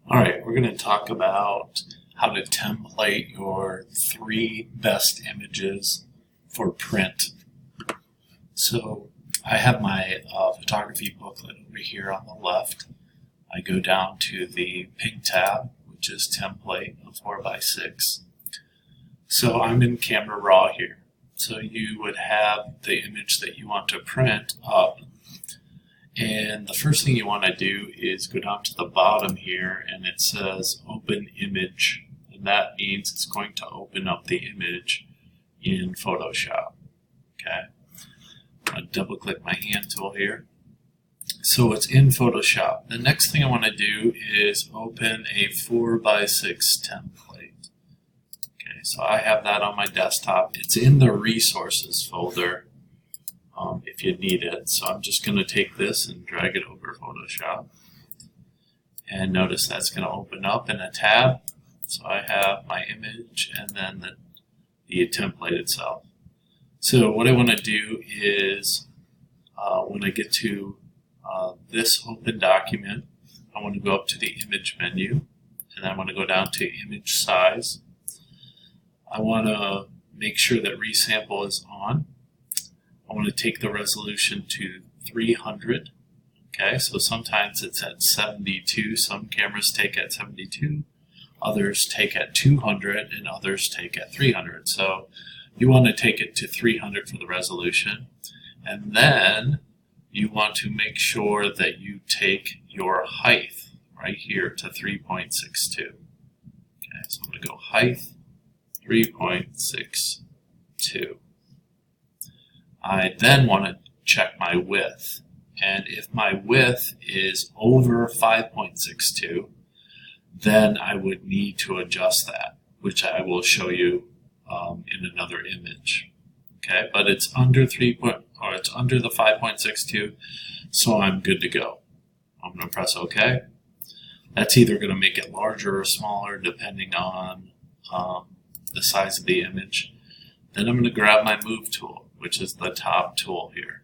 All right, we're going to talk about how to template your 3 best images for print. So I have my photography booklet over here on the left. I go down to the pink tab, which is template of 4x6. So I'm in Camera Raw here. So you would have the image that you want to print up. And the first thing you want to do is go down to the bottom here and it says open image. And that means it's going to open up the image in Photoshop. Okay. I'm going to double click my hand tool here. So it's in Photoshop. The next thing I want to do is open a 4x6 template. Okay, so I have that on my desktop. It's in the resources folder. If you need it. So I'm just going to take this and drag it over Photoshop. And notice that's going to open up in a tab. So I have my image and then the template itself. So what I want to do is when I get to this open document, I want to go up to the image menu and I want to go down to image size. I want to make sure that resample is on. I want to take the resolution to 300. Okay, so sometimes it's at 72. Some cameras take at 72, others take at 200, and others take at 300. So you want to take it to 300 for the resolution. And then you want to make sure that you take your height right here to 3.62. Okay, so I'm going to go height 3.62. I then want to check my width, and if my width is over 5.62, then I would need to adjust that, which I will show you in another image. Okay, but it's under it's under the 5.62, so I'm good to go. I'm going to press OK. That's either going to make it larger or smaller depending on the size of the image. Then I'm going to grab my Move tool, which is the top tool here.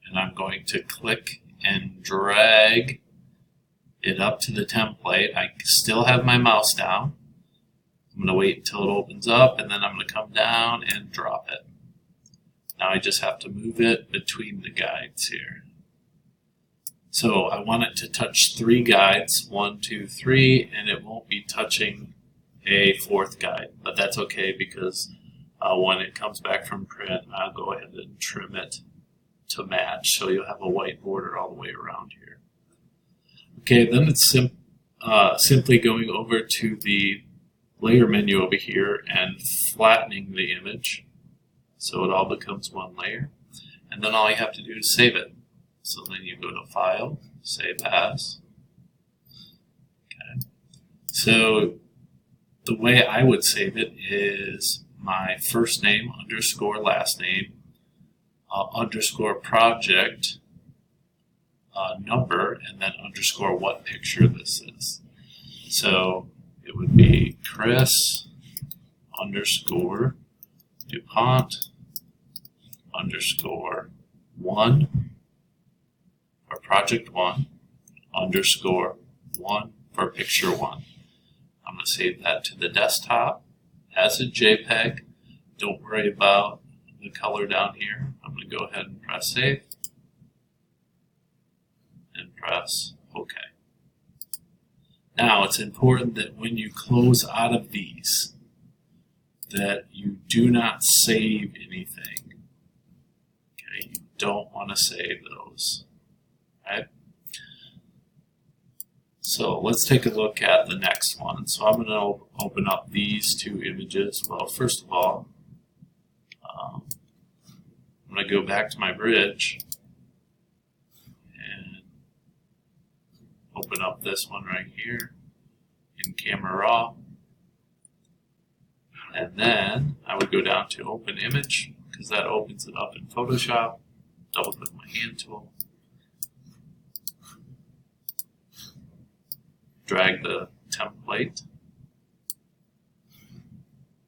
And I'm going to click and drag it up to the template. I still have my mouse down. I'm going to wait until it opens up, and then I'm going to come down and drop it. Now I just have to move it between the guides here. So I want it to touch 3 guides, 1, 2, 3, and it won't be touching a 4th guide. But that's okay because when it comes back from print, I'll go ahead and trim it to match, so you'll have a white border all the way around here. Okay, then it's simply going over to the layer menu over here and flattening the image so it all becomes one layer. And then all you have to do is save it. So then you go to File, Save As. Okay. So the way I would save it is my first name underscore last name underscore project number, and then underscore what picture this is. So it would be Chris underscore DuPont underscore 1 for project 1 underscore 1 for picture 1. I'm going to save that to the desktop as a JPEG. Don't worry about the color down here. I'm going to go ahead and press save and press OK. Now it's important that when you close out of these that you do not save anything. Okay, you don't want to save those. Okay? So let's take a look at the next one. So I'm going to open up these 2 images. Well, first of all, I'm going to go back to my bridge and open up this one right here in Camera Raw. And then I would go down to Open Image because that opens it up in Photoshop. Double click my hand tool. Drag the template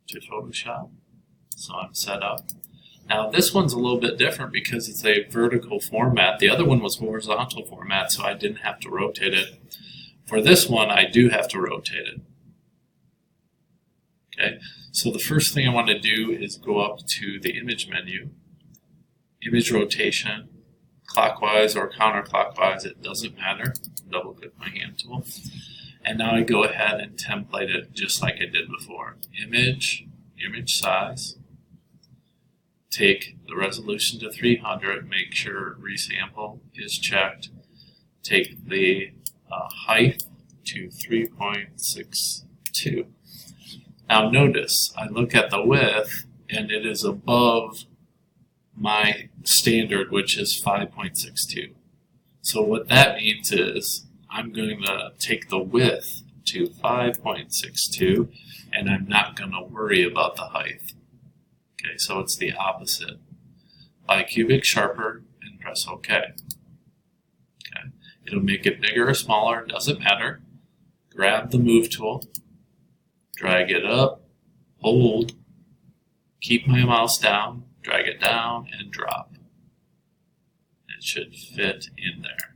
to Photoshop. So I'm set up. Now this one's a little bit different because it's a vertical format. The other one was horizontal format, so I didn't have to rotate it. For this one, I do have to rotate it. Okay, so the first thing I want to do is go up to the image menu, image rotation, clockwise or counterclockwise, it doesn't matter. Double click my hand tool. And now I go ahead and template it just like I did before. Image, image size, take the resolution to 300, make sure resample is checked, take the height to 3.62. Now notice, I look at the width and it is above my standard, which is 5.62. So what that means is I'm going to take the width to 5.62 and I'm not going to worry about the height. Okay, so it's the opposite. Bicubic sharper and press OK. Okay, it'll make it bigger or smaller, doesn't matter. Grab the move tool, drag it up, hold, keep my mouse down, drag it down, and drop. It should fit in there.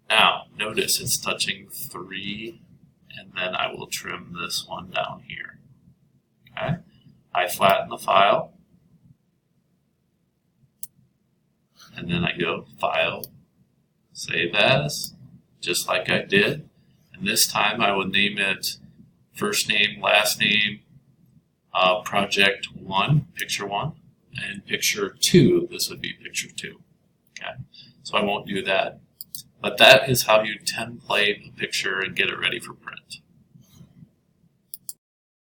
Now, notice it's touching 3, and then I will trim this one down here. Okay, I flatten the file, and then I go File, Save As, just like I did. And this time I would name it first name, last name, project 1, picture 1, and picture 2, this would be picture 2. Okay, so I won't do that. But that is how you template a picture and get it ready for print.